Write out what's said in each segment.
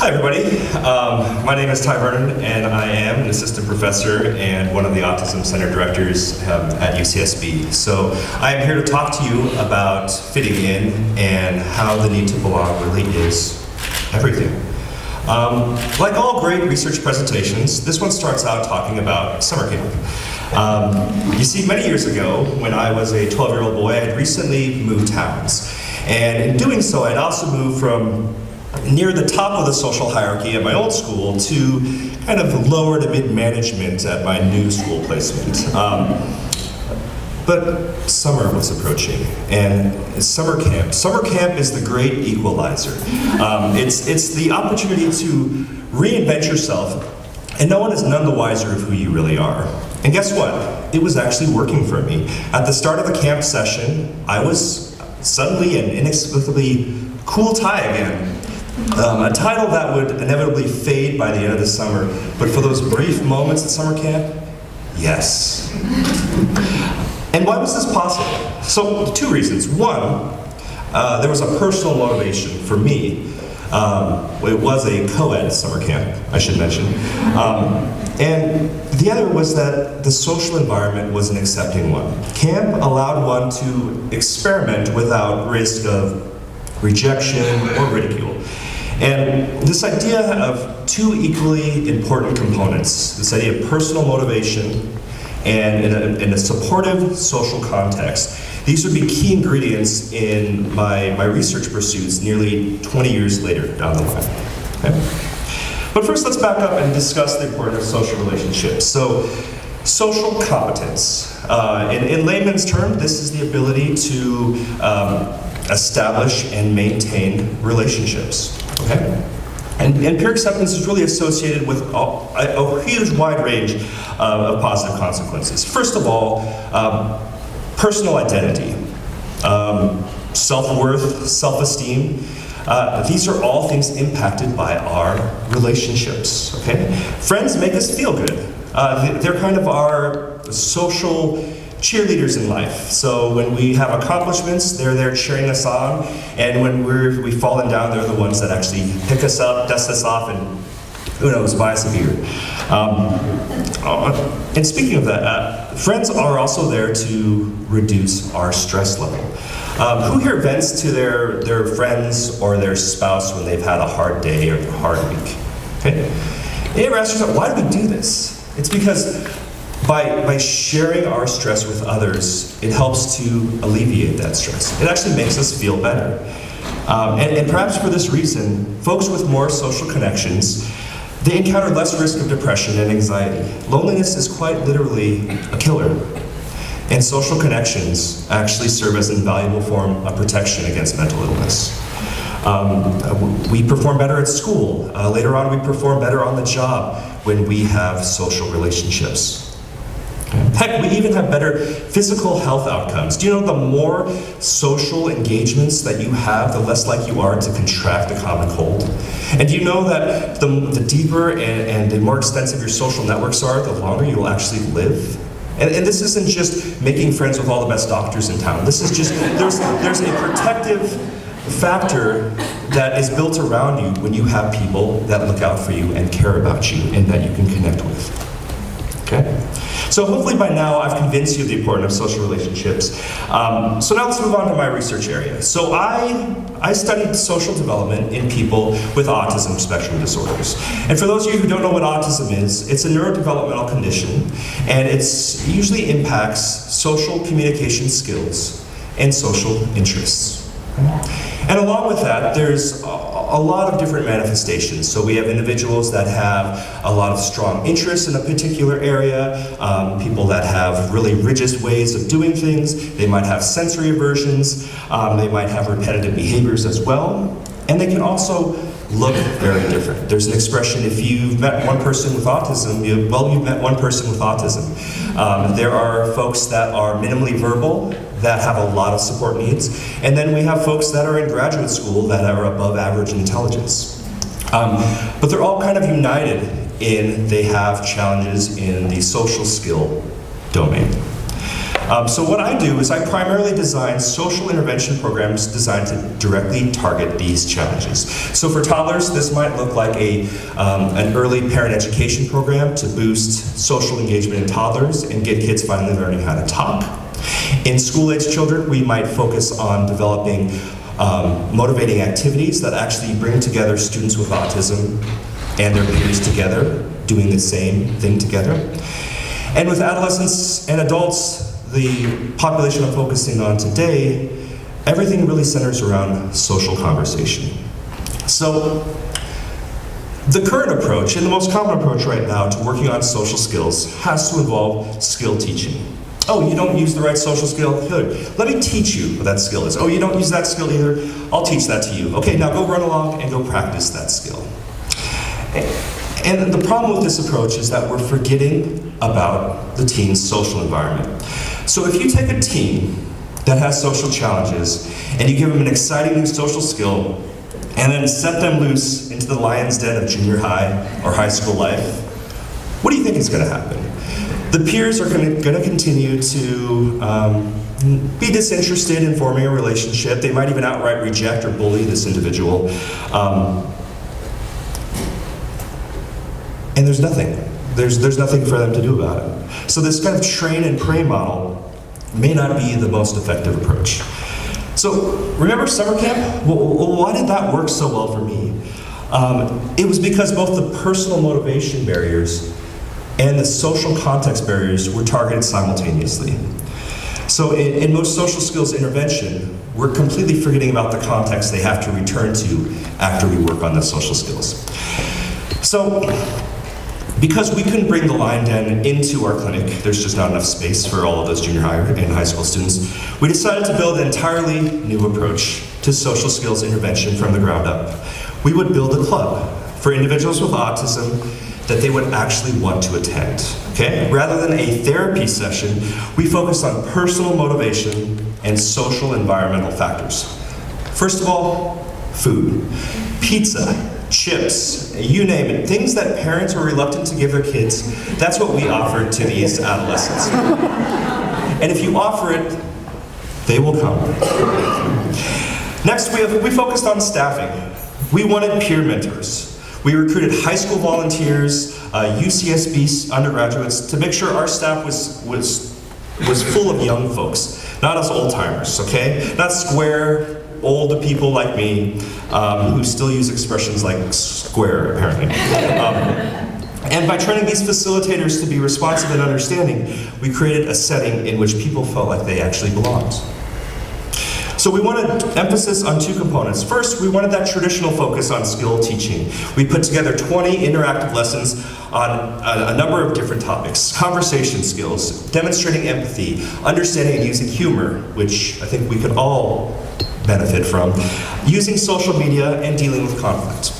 Hi everybody, my name is Vernon and I am an assistant professor and one of the Autism Center directors at UCSB. So I am here to talk to you about fitting in and how the need to belong really is everything. Like all great research presentations, this one starts out talking about summer camp. You see, many years ago, when I was a 12-year-old boy, I had recently moved towns. And in doing so, I'd also moved from near the top of the social hierarchy at my old school to kind of lower to mid-management at my new school placement. But summer was approaching, and summer camp is the great equalizer. It's the opportunity to reinvent yourself, and no one is none the wiser of who you really are. And guess what? It was actually working for me. At the start of the camp session, I was suddenly and inexplicably cool Ty again. A title that would inevitably fade by the end of the summer, but for those brief moments at summer camp, yes. And why was this possible? So, two reasons. One, there was a personal motivation for me. It was a co-ed summer camp, I should mention. And the other was that the social environment was an accepting one. Camp allowed one to experiment without risk of rejection or ridicule. And this idea of two equally important components, this idea of personal motivation and in a supportive social context, these would be key ingredients in my research pursuits nearly 20 years later down the line. Okay? But first, let's back up and discuss the importance of social relationships. So, social competence. In layman's terms, this is the ability to establish and maintain relationships. Okay? And peer acceptance is really associated with a huge wide range of positive consequences. First of all, personal identity, self-worth, self-esteem. These are all things impacted by our relationships. Okay? Friends make us feel good. They're kind of our social cheerleaders in life. So when we have accomplishments, they're there cheering us on, and when we've fallen down, they're the ones that actually pick us up, dust us off, and who knows, buy us a beer. And speaking of that, friends are also there to reduce our stress level. Who here vents to their friends or their spouse when they've had a hard day or a hard week? Okay? You ever ask yourself, why do we do this? It's because by sharing our stress with others, it helps to alleviate that stress. It actually makes us feel better. And perhaps for this reason, folks with more social connections, they encounter less risk of depression and anxiety. Loneliness is quite literally a killer. And social connections actually serve as an invaluable form of protection against mental illness. We perform better at school. Later on, we perform better on the job when we have social relationships. Heck, we even have better physical health outcomes. Do you know the more social engagements that you have, the less likely you are to contract a common cold? And do you know that the deeper and the more extensive your social networks are, the longer you will actually live? And this isn't just making friends with all the best doctors in town. This is just, there's a protective factor that is built around you when you have people that look out for you and care about you and that you can connect with. Okay? So hopefully by now I've convinced you of the importance of social relationships. So now let's move on to my research area. So I studied social development in people with autism spectrum disorders. And for those of you who don't know what autism is, it's a neurodevelopmental condition, and it usually impacts social communication skills and social interests. And along with that, there's a lot of different manifestations. So we have individuals that have a lot of strong interests in a particular area, people that have really rigid ways of doing things, they might have sensory aversions, they might have repetitive behaviors as well, and they can also look very different. There's an expression, if you've met one person with autism, you've met one person with autism. There are folks that are minimally verbal, that have a lot of support needs, and then we have folks that are in graduate school that are above average intelligence. But they're all kind of united in they have challenges in the social skill domain. So what I do is I primarily design social intervention programs designed to directly target these challenges. So for toddlers, this might look like an early parent education program to boost social engagement in toddlers and get kids finally learning how to talk. In school-age children, we might focus on developing motivating activities that actually bring together students with autism and their peers together, doing the same thing together. And with adolescents and adults, the population I'm focusing on today, everything really centers around social conversation. So, the current approach, and the most common approach right now to working on social skills, has to involve skill teaching. Oh, you don't use the right social skill? Good. Let me teach you what that skill is. Oh, you don't use that skill either? I'll teach that to you. Okay, now go run along and go practice that skill. And the problem with this approach is that we're forgetting about the teen's social environment. So if you take a teen that has social challenges and you give them an exciting new social skill and then set them loose into the lion's den of junior high or high school life, what do you think is going to happen? The peers are going to continue to be disinterested in forming a relationship. They might even outright reject or bully this individual. And there's nothing. There's nothing for them to do about it. So this kind of train and pray model may not be the most effective approach. So remember summer camp? Well, why did that work so well for me? It was because both the personal motivation barriers and the social context barriers were targeted simultaneously. So in most social skills intervention, we're completely forgetting about the context they have to return to after we work on the social skills. So, because we couldn't bring the lion den into our clinic, there's just not enough space for all of those junior high and high school students, we decided to build an entirely new approach to social skills intervention from the ground up. We would build a club for individuals with autism that they would actually want to attend, okay? Rather than a therapy session, we focused on personal motivation and social environmental factors. First of all, food. Pizza, chips, you name it, things that parents are reluctant to give their kids, that's what we offered to these adolescents. And if you offer it, they will come. Next, we focused on staffing. We wanted peer mentors. We recruited high school volunteers, UCSB undergraduates, to make sure our staff was full of young folks, not us old-timers, okay? Not square, old people like me, who still use expressions like square, apparently. And by training these facilitators to be responsive and understanding, we created a setting in which people felt like they actually belonged. So we wanted emphasis on two components. First, we wanted that traditional focus on skill teaching. We put together 20 interactive lessons on a number of different topics. Conversation skills, demonstrating empathy, understanding and using humor, which I think we could all benefit from, using social media, and dealing with conflict.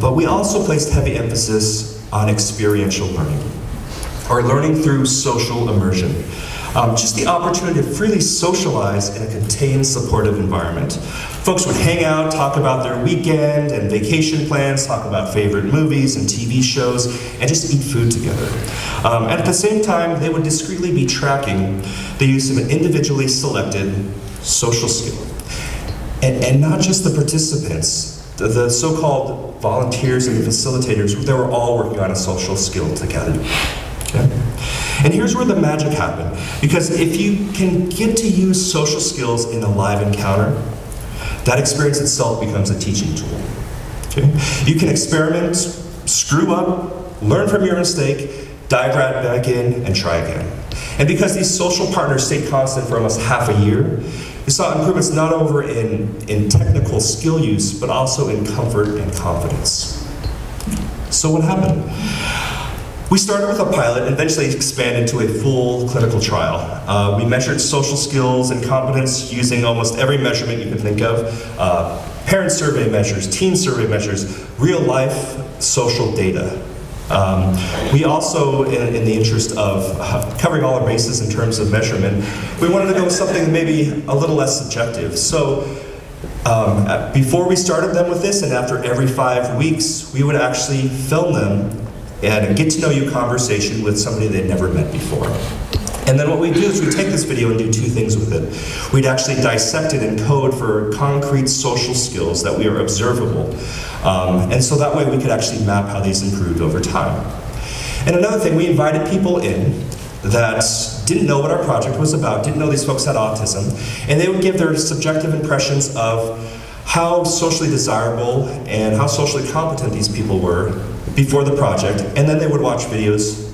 But we also placed heavy emphasis on experiential learning, or learning through social immersion. Just the opportunity to freely socialize in a contained, supportive environment. Folks would hang out, talk about their weekend and vacation plans, talk about favorite movies and TV shows, and just eat food together. And at the same time, they would discreetly be tracking the use of an individually selected social skill. And not just the participants, the so-called volunteers and the facilitators, they were all working on a social skill together. Okay? And here's where the magic happened. Because if you can get to use social skills in a live encounter, that experience itself becomes a teaching tool. Okay? You can experiment, screw up, learn from your mistake, dive right back in, and try again. And because these social partners stayed constant for almost half a year, we saw improvements not only in technical skill use, but also in comfort and confidence. So what happened? We started with a pilot and eventually expanded to a full clinical trial. We measured social skills and competence using almost every measurement you can think of. Parent survey measures, teen survey measures, real life social data. We also, in the interest of covering all our bases in terms of measurement, we wanted to go with something maybe a little less subjective. So before we started them with this, and after every 5 weeks, we would actually film them and a get-to-know-you conversation with somebody they'd never met before. And then what we do is we take this video and do two things with it. We'd actually dissect it and code for concrete social skills that we are observable. And so that way we could actually map how these improved over time. And another thing, we invited people in that didn't know what our project was about, didn't know these folks had autism, and they would give their subjective impressions of how socially desirable and how socially competent these people were before the project, and then they would watch videos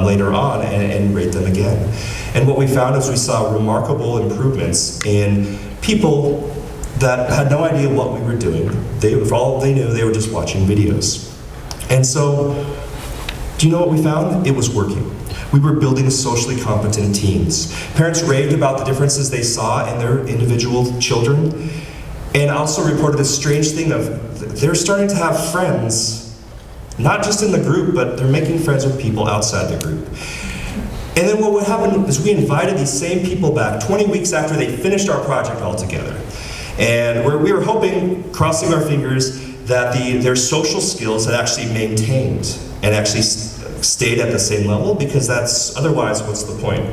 later on and rate them again. And what we found is we saw remarkable improvements in people that had no idea what we were doing. For all they knew, they were just watching videos. And so, do you know what we found? It was working. We were building socially competent teams. Parents raved about the differences they saw in their individual children, and also reported a strange thing of they're starting to have friends, not just in the group, but they're making friends with people outside the group. And then what would happen is we invited these same people back 20 weeks after they finished our project altogether. And we were hoping, crossing our fingers, that their social skills had actually maintained and actually stayed at the same level, because that's, otherwise, what's the point?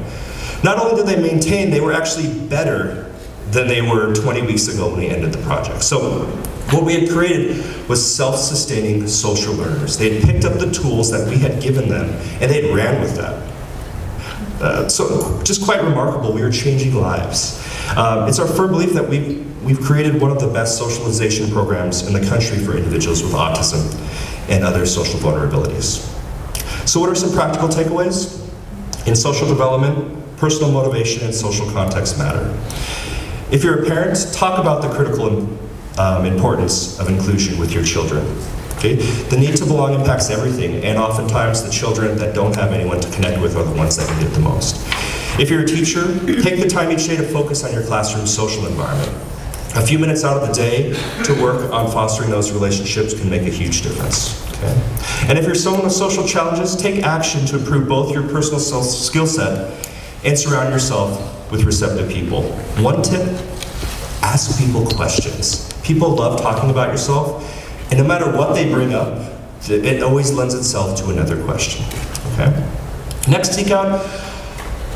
Not only did they maintain, they were actually better than they were 20 weeks ago when we ended the project. So what we had created was self-sustaining social learners. They had picked up the tools that we had given them, and they had ran with that. So just quite remarkable, we were changing lives. It's our firm belief that we've created one of the best socialization programs in the country for individuals with autism and other social vulnerabilities. So what are some practical takeaways? In social development, personal motivation and social context matter. If you're a parent, talk about the critical importance of inclusion with your children. Okay? The need to belong impacts everything, and oftentimes the children that don't have anyone to connect with are the ones that need it the most. If you're a teacher, take the time each day to focus on your classroom social environment. A few minutes out of the day to work on fostering those relationships can make a huge difference. Okay? And if you're someone with social challenges, take action to improve both your personal skill set and surround yourself with receptive people. One tip, ask people questions. People love talking about yourself, and no matter what they bring up, it always lends itself to another question. Okay? Next, seek out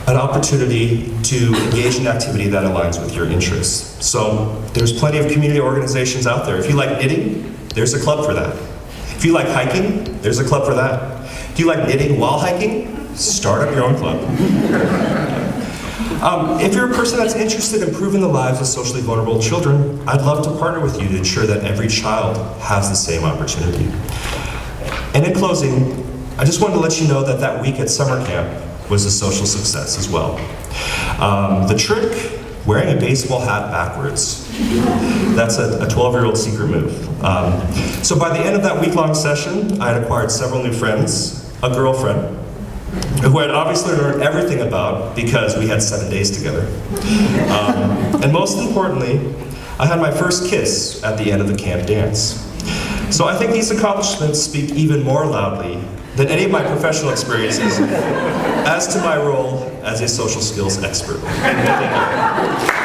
an opportunity to engage in activity that aligns with your interests. So there's plenty of community organizations out there. If you like knitting, there's a club for that. If you like hiking, there's a club for that. Do you like knitting while hiking? Start up your own club. If you're a person that's interested in improving the lives of socially vulnerable children, I'd love to partner with you to ensure that every child has the same opportunity. And in closing, I just wanted to let you know that that week at summer camp was a social success as well. The trick, wearing a baseball hat backwards. That's a 12-year-old secret move. So by the end of that week-long session, I had acquired several new friends, a girlfriend, who I'd obviously learned everything about because we had 7 days together. And most importantly, I had my first kiss at the end of the camp dance. So I think these accomplishments speak even more loudly than any of my professional experiences as to my role as a social skills expert. Thank you.